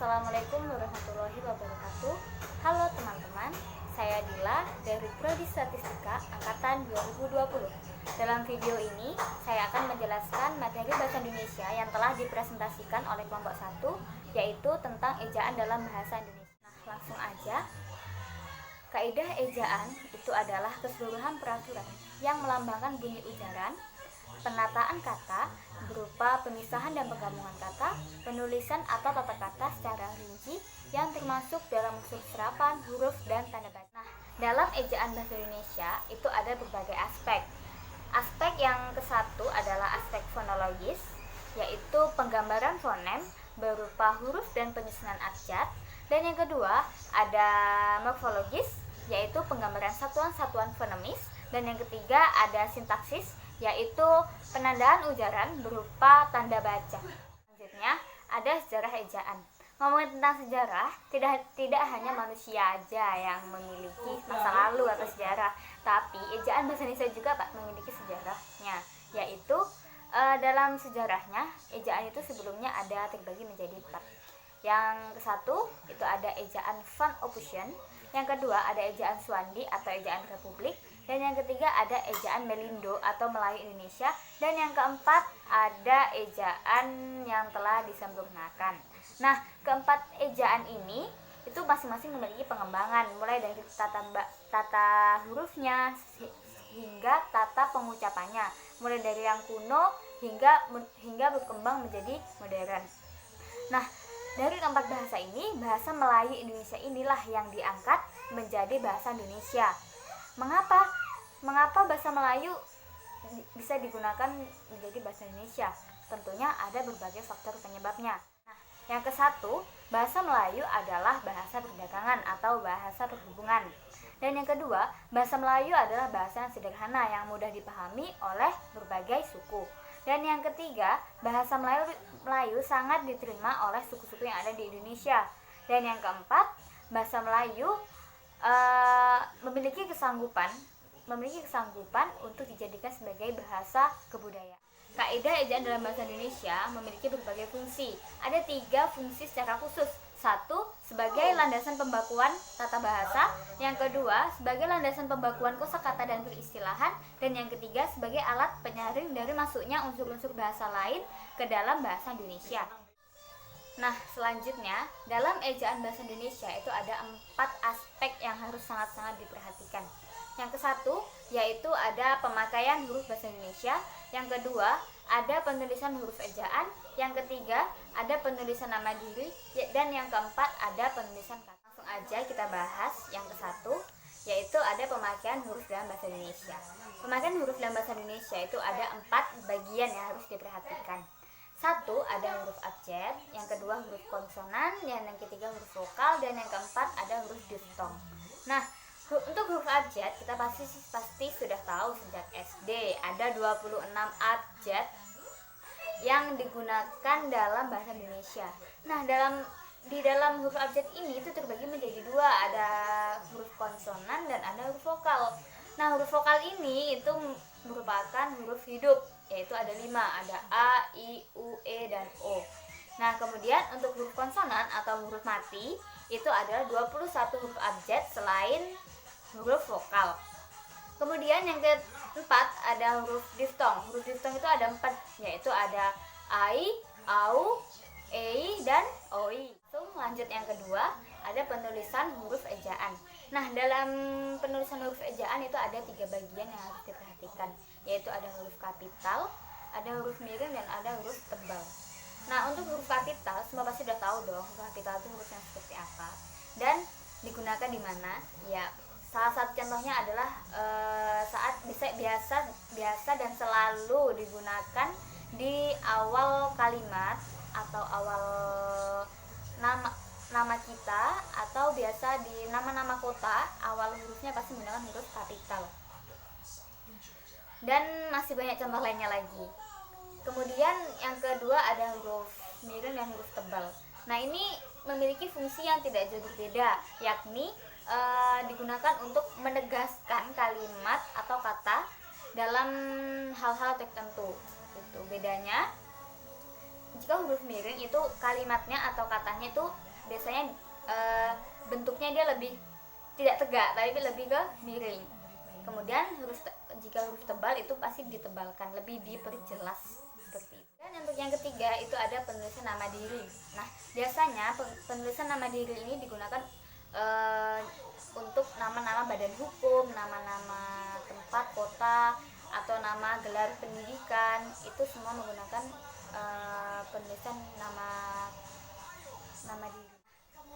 Assalamualaikum warahmatullahi wabarakatuh. Halo teman-teman, saya Dila dari Prodi Statistika Angkatan 2020. Dalam video ini, saya akan menjelaskan materi bahasa Indonesia yang telah dipresentasikan oleh kelompok 1, yaitu tentang ejaan dalam bahasa Indonesia. Nah, langsung aja. Kaidah ejaan itu adalah keseluruhan peraturan yang melambangkan bunyi ujaran, penataan kata berupa pemisahan dan penggabungan kata, penulisan atau tata kata secara rinci yang termasuk dalam unsur serapan, huruf, dan tanda baca. Nah, dalam ejaan bahasa Indonesia itu ada berbagai aspek. Aspek yang ke-1 adalah aspek fonologis, yaitu penggambaran fonem berupa huruf dan penyusunan abjad. Dan yang kedua ada morfologis, yaitu penggambaran satuan-satuan fonemis. Dan yang ketiga ada sintaksis, yaitu penandaan ujaran berupa tanda baca. Selanjutnya ada sejarah ejaan. Ngomongin tentang sejarah, tidak hanya manusia aja yang memiliki masa lalu atau sejarah, tapi ejaan bahasa Indonesia juga memiliki sejarahnya, yaitu dalam sejarahnya ejaan itu sebelumnya ada terbagi menjadi 4. Yang ke-1 itu ada ejaan Van Ophusen, yang kedua ada ejaan Swandi atau ejaan Republik, dan yang ketiga ada ejaan Melindo atau Melayu Indonesia, dan yang keempat ada ejaan yang telah disempurnakan. Nah, keempat ejaan ini itu masing-masing memiliki pengembangan, mulai dari tata hurufnya hingga tata pengucapannya, mulai dari yang kuno hingga berkembang menjadi modern. Nah, dari keempat bahasa ini, bahasa Melayu Indonesia inilah yang diangkat menjadi bahasa Indonesia. Mengapa bahasa Melayu bisa digunakan menjadi bahasa Indonesia? Tentunya ada berbagai faktor penyebabnya. Nah, yang ke-1, bahasa Melayu adalah bahasa perdagangan atau bahasa perhubungan. Dan yang kedua, bahasa Melayu adalah bahasa yang sederhana yang mudah dipahami oleh berbagai suku. Dan yang ketiga, bahasa Melayu sangat diterima oleh suku-suku yang ada di Indonesia. Dan yang keempat, bahasa Melayu memiliki kesanggupan untuk dijadikan sebagai bahasa kebudayaan. Kaidah ejaan dalam bahasa Indonesia memiliki berbagai fungsi. Ada 3 fungsi secara khusus. 1. Sebagai landasan pembakuan tata bahasa. Yang kedua, sebagai landasan pembakuan kosakata dan peristilahan. Dan yang ketiga, sebagai alat penyaring dari masuknya unsur-unsur bahasa lain ke dalam bahasa Indonesia. Nah, selanjutnya, dalam ejaan bahasa Indonesia itu ada 4 aspek yang harus sangat-sangat diperhatikan. Yang ke-1 yaitu ada pemakaian huruf bahasa Indonesia. Yang kedua, ada penulisan huruf ejaan. Yang ketiga, ada penulisan nama diri. Dan yang keempat, ada penulisan kata. Langsung aja kita bahas yang ke-1, yaitu ada pemakaian huruf dalam bahasa Indonesia. Pemakaian huruf dalam bahasa Indonesia itu ada 4 bagian yang harus diperhatikan. 1, ada huruf abjad. Yang kedua, huruf konsonan. Yang ketiga, huruf vokal. Dan yang keempat, ada huruf diftong. Nah, untuk huruf abjad kita pasti sudah tahu sejak SD ada 26 abjad yang digunakan dalam bahasa Indonesia. Nah, di dalam huruf abjad ini itu terbagi menjadi 2, ada huruf konsonan dan ada huruf vokal. Nah, huruf vokal ini itu merupakan huruf hidup, yaitu ada 5, ada A, I, U, E, dan O. Nah, kemudian untuk huruf konsonan atau huruf mati itu adalah 21 huruf abjad selain huruf vokal. Kemudian yang keempat ada huruf diftong. Huruf diftong itu ada 4, yaitu ada ai, au, ei, dan oi. Lanjut yang kedua, ada penulisan huruf ejaan. Nah, dalam penulisan huruf ejaan itu ada 3 bagian yang harus diperhatikan, yaitu ada huruf kapital, ada huruf miring, dan ada huruf tebal. Nah, untuk huruf kapital semua pasti sudah tahu dong, huruf kapital itu huruf yang seperti apa dan digunakan di mana. Ya, salah satu contohnya adalah saat biasa dan selalu digunakan di awal kalimat atau awal nama kita, atau biasa di nama-nama kota, awal hurufnya pasti menggunakan huruf kapital. Dan masih banyak contoh lainnya lagi. Kemudian yang kedua ada huruf miring dan huruf tebal. Nah, ini memiliki fungsi yang tidak jauh berbeda, yakni digunakan untuk menegaskan kalimat atau kata dalam hal-hal tertentu. Itu bedanya. Jika huruf miring itu kalimatnya atau katanya itu biasanya bentuknya dia lebih tidak tegak tapi lebih ke miring. Kemudian jika huruf tebal itu pasti ditebalkan, lebih diperjelas seperti itu. Dan untuk yang ketiga itu ada penulisan nama diri. Nah, biasanya penulisan nama diri ini digunakan untuk nama-nama badan hukum, nama-nama tempat, kota, atau nama gelar pendidikan. Itu semua menggunakan penulisan nama diri.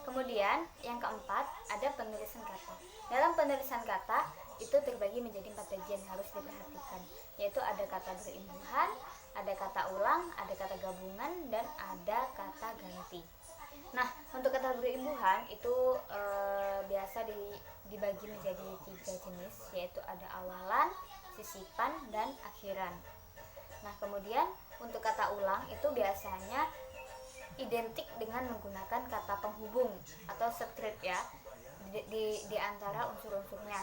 Kemudian yang keempat ada penulisan kata. Dalam penulisan kata itu terbagi menjadi 4 bagian harus diperhatikan, yaitu ada kata berimbuhan, ada kata ulang, ada kata gabungan, dan ada kata ganti. Nah, untuk kata berimbuhan itu biasa dibagi menjadi 3 jenis, yaitu ada awalan, sisipan, dan akhiran. Nah, kemudian untuk kata ulang itu biasanya identik dengan menggunakan kata penghubung atau script ya di antara unsur-unsurnya.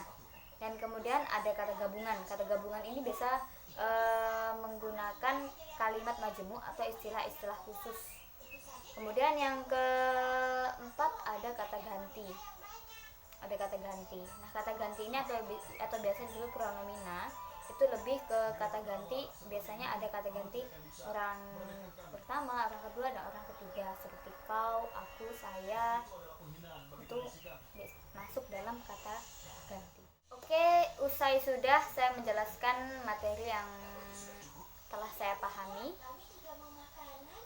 Dan kemudian ada kata gabungan. Kata gabungan ini biasa menggunakan kalimat majemuk atau istilah-istilah khusus. Kemudian yang keempat ada kata ganti. Ada kata ganti. Nah, kata ganti ini atau biasa disebut pronomina, itu lebih ke kata ganti. Biasanya ada kata ganti orang pertama, orang kedua, dan orang ketiga, seperti kau, aku, saya. Itu masuk dalam kata ganti. Oke, usai sudah saya menjelaskan materi yang telah saya pahami.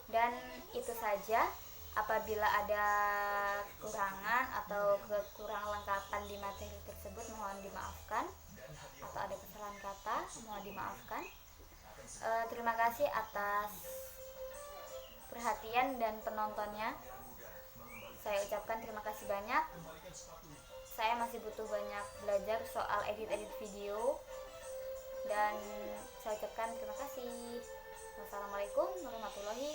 Dan itu saja. Apabila ada kekurangan atau kekurang lengkapan di materi tersebut mohon dimaafkan, atau ada kesalahan kata mohon dimaafkan. Terima kasih atas perhatian dan penontonnya. Saya ucapkan terima kasih banyak. Saya masih butuh banyak belajar soal edit video, dan saya ucapkan terima kasih. Wassalamualaikum warahmatullahi